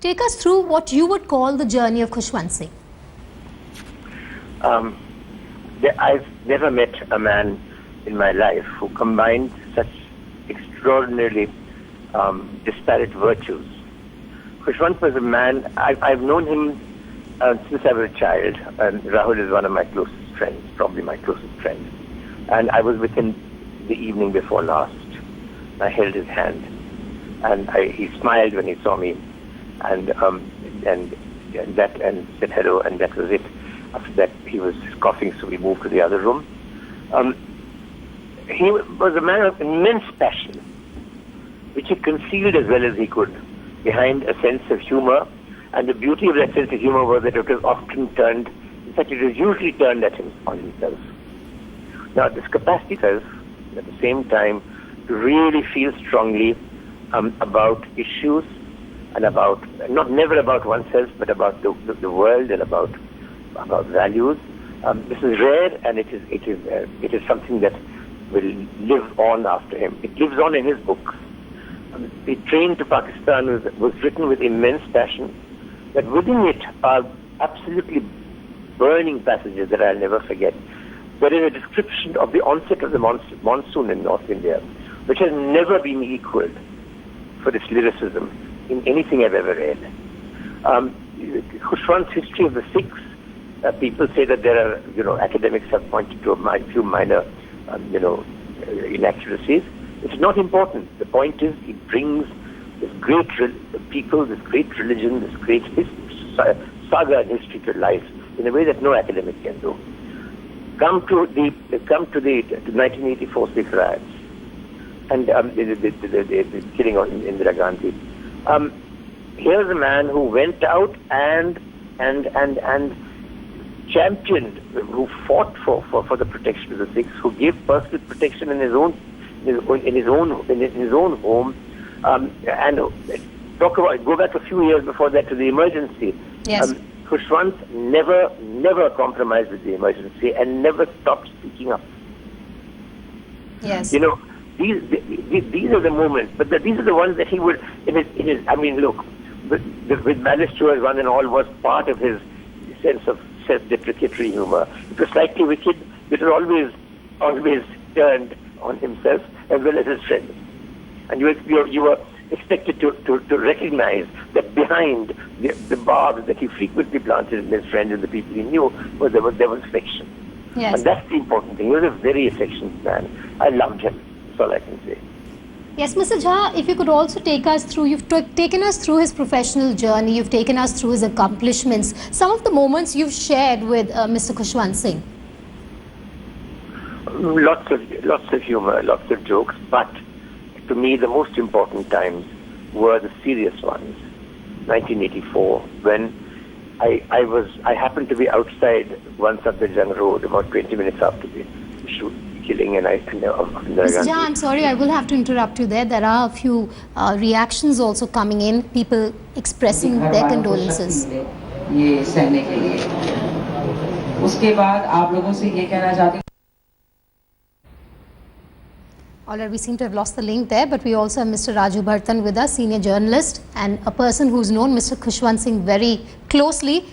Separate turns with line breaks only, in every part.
Take us through what you would call the journey of Khushwant Singh.
I've never met a man in my life who combined such extraordinarily disparate virtues. Khushwant was a man, I've known him since I was a child, and Rahul is one of my closest friends, probably my closest friend. And I was with him the evening before last. I held his hand, and he smiled when he saw me, and said hello, and that was it. After that, he was coughing, so we moved to the other room. He was a man of immense passion, which he concealed as well as he could behind a sense of humour. And the beauty of that sense of humour was that it was often turned, in fact, it was usually turned at him on himself. Now, this capacity has, at the same time, to really feel strongly about issues and about, never about oneself, but about the world and about values. This is rare, and it is something that will live on after him. It lives on in his books. The Train to Pakistan was written with immense passion, but within it are absolutely burning passages that I'll never forget. There is a description of the onset of the monsoon in North India, which has never been equaled for this lyricism in anything I've ever read. Khushwant's history of the Sikhs, people say that there are, academics have pointed to a few minor, inaccuracies. It's not important. The point is, he brings this great people, this great religion, this great saga and history to life in a way that no academic can do. Come to the 1984 Sikh riots and the killing of Indira Gandhi. Here's a man who went out and championed, who fought for the protection of the Sikhs, who gave personal protection in his own home, and go back a few years before that to the emergency.
Yes.
Khushwant never compromised with the emergency and never stopped speaking up.
Yes.
These are the moments, but these are the ones that he would, with malice towards one and all was part of his sense of self-deprecatory humor. It was slightly wicked. It was always turned on himself as well as his friends. And you were expected to recognize that behind the barbs that he frequently planted in his friends and the people he knew, there was affection.
Yes.
And that's the important thing. He was a very affectionate man. I loved him. That's all I can say.
Yes, Mr. Jha, if you could also take us through, you've taken us through his professional journey, you've taken us through his accomplishments, some of the moments you've shared with Mr. Khushwant Singh.
Lots of humor, lots of jokes, but to me the most important times were the serious ones. 1984, when I happened to be outside one Safdarjung Road about 20 minutes after the killing of Indira Gandhi.
Mr. Jha, I'm sorry, I will have to interrupt you there. There are a few reactions also coming in, people expressing their condolences.
ये सहने के लिए उसके बाद आप लोगों से ये कहना चाहती हूँ.
Alright, we seem to have lost the link there, but we also have Mr. Raju Bhartan with us, senior journalist and a person who's known Mr. Khushwant Singh very closely.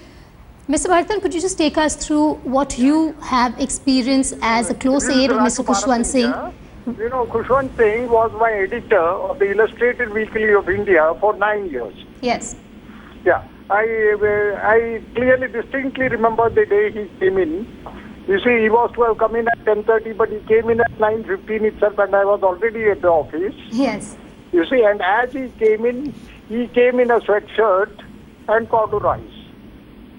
Mr. Bhartan, could you just take us through what you have experienced as a close aide of Mr. Khushwant Singh?
Khushwant Singh was my editor of the Illustrated Weekly of India for 9 years.
Yes.
Yeah, I clearly, distinctly remember the day he came in. You see, he was to have come in at 10:30, but he came in at 9:15 itself, and I was already at the office.
Yes.
You see, and as he came in a sweatshirt and corduroys.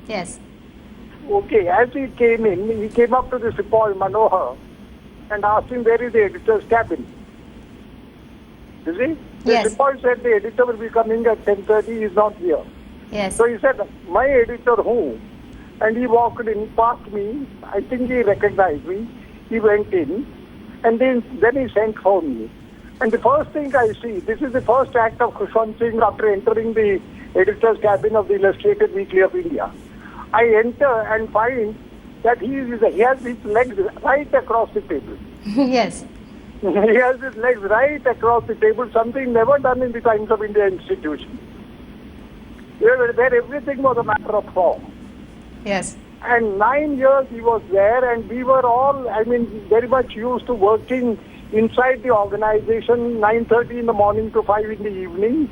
Yes.
Okay, as he came in, he came up to the Sepoy Manohar and asked him where is the editor's cabin. You see?
Yes.
The Sepoy said the editor will be coming at 10:30, he is not here.
Yes.
So he said, my editor who? And he walked in past me. I think he recognized me. He went in, and then he sent for me. And the first thing I see, this is the first act of Khushwant Singh after entering the editor's cabin of the Illustrated Weekly of India. I enter and find that he has his legs right across the table.
Yes.
He has his legs right across the table, something never done in the Times of India institution. where everything was a matter of form.
Yes.
And 9 years he was there, and we were all, very much used to working inside the organization, 9:30 in the morning to 5 in the evening.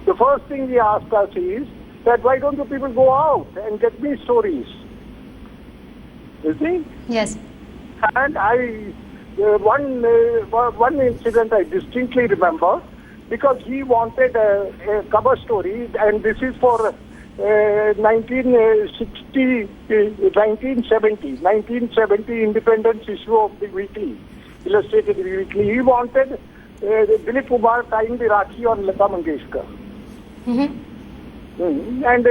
The first thing he asked us is that why don't you people go out and get me stories? You see?
Yes.
And one incident I distinctly remember, because he wanted a cover story, and this is for 1970 Independence issue of the weekly, Illustrated Weekly. He wanted Dilip Kumar tying the Rakhi on Lata Mangeshkar. And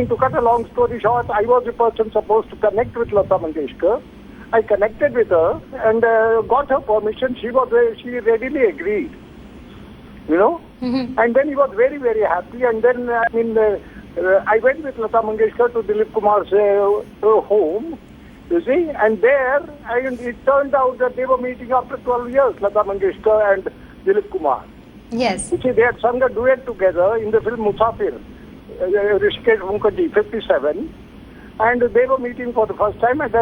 to cut a long story short, I was the person supposed to connect with Lata Mangeshkar. I connected with her and got her permission. She readily agreed. And then he was very, very happy. And then, I went with Lata Mangeshkar to Dilip Kumar's home, you see, and there, it turned out that they were meeting after 12 years, Lata Mangeshkar and Dilip Kumar.
Yes.
You see, they had sung a duet together in the film Musafir, Rishikesh Mukherjee, 57, and they were meeting for the first time, and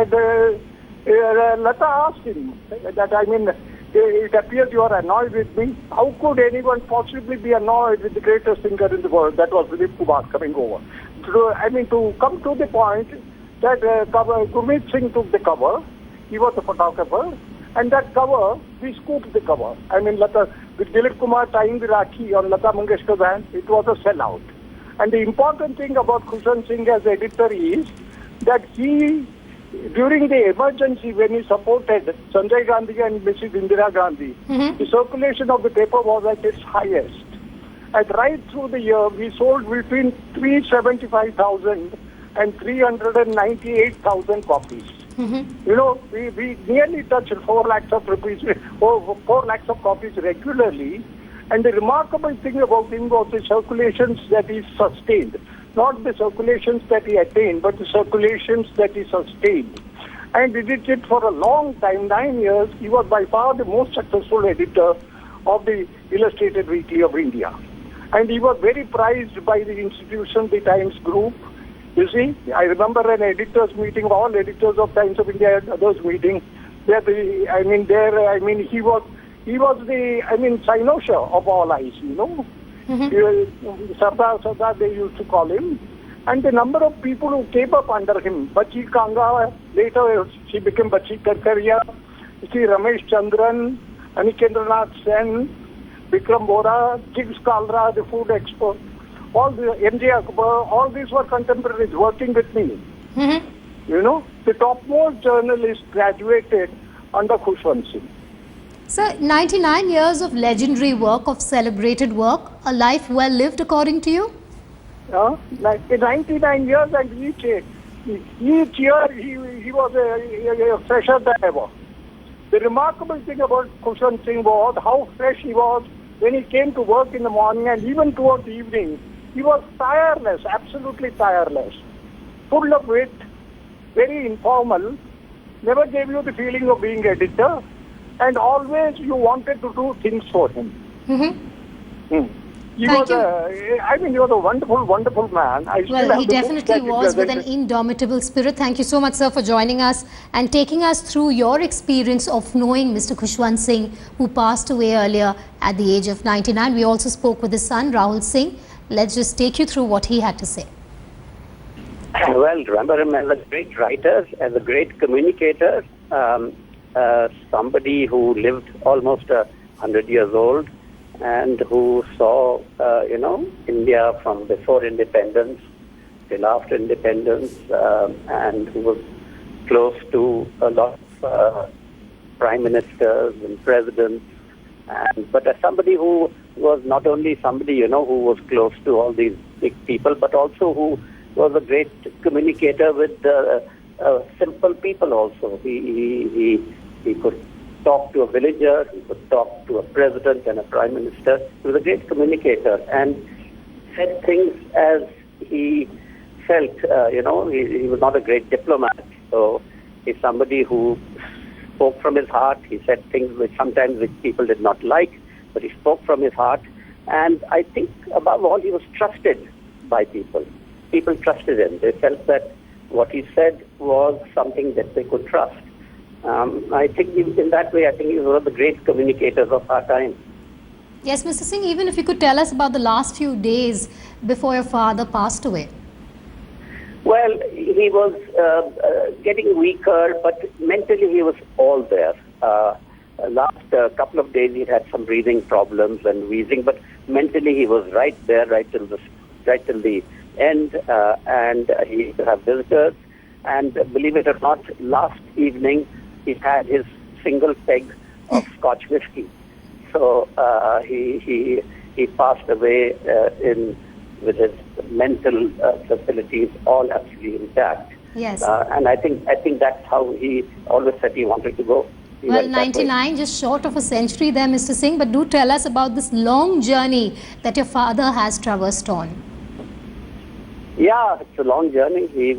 Lata asked him that, it appears you are annoyed with me. How could anyone possibly be annoyed with the greatest singer in the world? That was Dilip Kumar coming over. To come to the point that Gurmeet Singh took the cover, he was the photographer, and that cover, we scooped the cover. With Dilip Kumar tying the Rakhi on Lata Mangeshkar's hand, it was a sellout. And the important thing about Khushwant Singh as editor is that he, during the emergency when he supported Sanjay Gandhi and Mrs. Indira Gandhi, the circulation of the paper was at its highest. And right through the year, we sold between 375,000 and 398,000 copies. We nearly touched 4 lakhs of copies regularly. And the remarkable thing about him was the circulations that he sustained. Not the circulations that he attained, but the circulations that he sustained. And he did it for a long time, 9 years. He was by far the most successful editor of the Illustrated Weekly of India. And he was very prized by the institution, the Times Group. You see, I remember an editors meeting, all editors of Times of India had others meeting. He was the, Sinosha of all eyes, Sardar, they used to call him. And the number of people who came up under him, Bachi Kanga, later she became Bachi Karkaria, Ramesh Chandran, Anikendranath Sen, Vikram Bora, Jigs Kalra, the food expert, all the MJ Akbar, all these were contemporaries working with me. The topmost journalist graduated under Khushwant Singh.
Sir, 99 years of legendary work, of celebrated work, a life well lived according to you?
99 years, and each year he was a fresher than ever. The remarkable thing about Khushwant Singh was how fresh he was when he came to work in the morning, and even towards the evening. He was tireless, absolutely tireless, full of wit, very informal, never gave you the feeling of being editor, and always you wanted to do things for him. He was a wonderful, wonderful man.
He definitely was, with an indomitable spirit. Thank you so much, sir, for joining us and taking us through your experience of knowing Mr. Khushwant Singh, who passed away earlier at the age of 99. We also spoke with his son, Rahul Singh. Let's just take you through what he had to say.
Well, remember him as a great writer, as a great communicator, somebody who lived almost 100 years old, and who saw, India from before independence till after independence, and who was close to a lot of prime ministers and presidents. But as somebody who was not only somebody, who was close to all these big people, but also who was a great communicator with simple people also. He could talk to a villager, he could talk to a president and a prime minister. He was a great communicator and said things as he felt. He was not a great diplomat. So he's somebody who spoke from his heart. He said things which people did not like, but he spoke from his heart. And I think above all, he was trusted. by people. People trusted him. They felt that what he said was something that they could trust. I think in that way, I think he's one of the great communicators of our time.
Yes, Mr. Singh, even if you could tell us about the last few days before your father passed away.
Well, he was getting weaker, but mentally he was all there. Last couple of days he had some breathing problems and wheezing, but mentally he was right there, right till the end, and he used to have visitors. And believe it or not, last evening he had his single peg of Scotch whiskey. So he passed away with his mental facilities all absolutely intact.
Yes.
And I think that's how he always said he wanted to go.
Well, 99, just short of a century there, Mr. Singh, but do tell us about this long journey that your father has traversed on.
Yeah, it's a long journey. He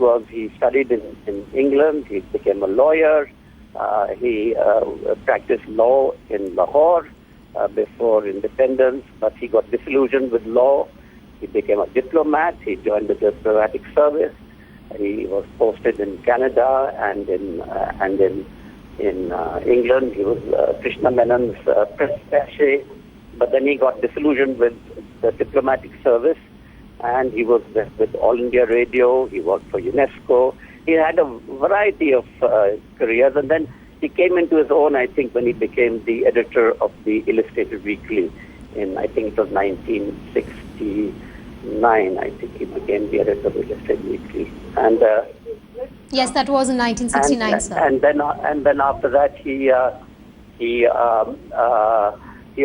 studied in England. He became a lawyer. He practiced law in Lahore before independence, but he got disillusioned with law. He became a diplomat. He joined the diplomatic service. He was posted in Canada and in England. He was Krishna Menon's press attaché, but then he got disillusioned with the diplomatic service, and he was with All India Radio. He worked for UNESCO. He had a variety of careers, and then he came into his own, I think, when he became the editor of the Illustrated Weekly in, I think it was 1969. I think he became the editor of the Illustrated Weekly, and
yes, that was in 1969, sir.
And then after that, he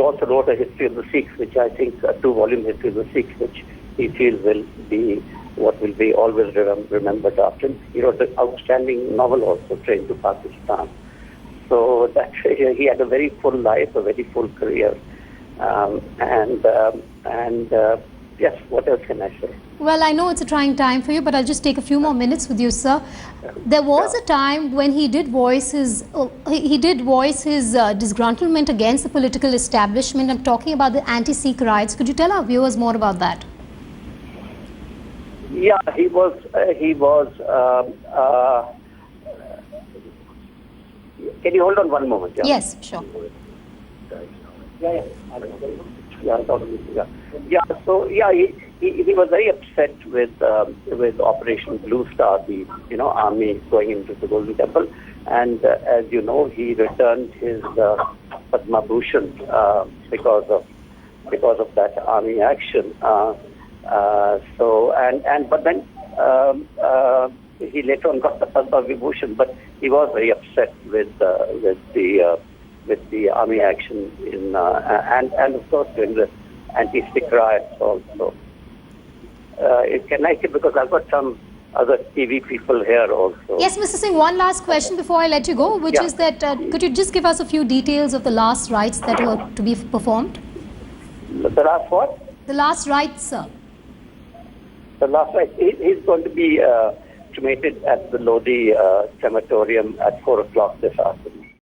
also wrote a history of the Sikhs, which I think a 2-volume history of the Sikhs, which he feels will be what will be always remembered after him. He wrote an outstanding novel also, Train to Pakistan. So that he had a very full life, a very full career, yes. What else can I say?
Well, I know it's a trying time for you, but I'll just take a few more minutes with you, sir. There was a time when he did voice his disgruntlement against the political establishment. I'm talking about the anti-Sikh riots. Could you tell our viewers more about that?
Yeah, he was. Can you hold on one moment? Yeah?
Yes, sure.
Yeah. So he was very upset with Operation Blue Star, the army going into the Golden Temple, and as you know, he returned his Padma Bhushan because of that army action. But then he later on got the Padma Vibhushan, but he was very upset with the army action and of course during the anti-Sikh riots also. Can I say, because I've got some other TV people here also.
Yes, Mr. Singh, one last question before I let you go, which is that could you just give us a few details of the last rites that were to be performed?
The last what?
The last rites, sir.
The last rite. He's going to be cremated at the Lodi crematorium at 4 o'clock this afternoon.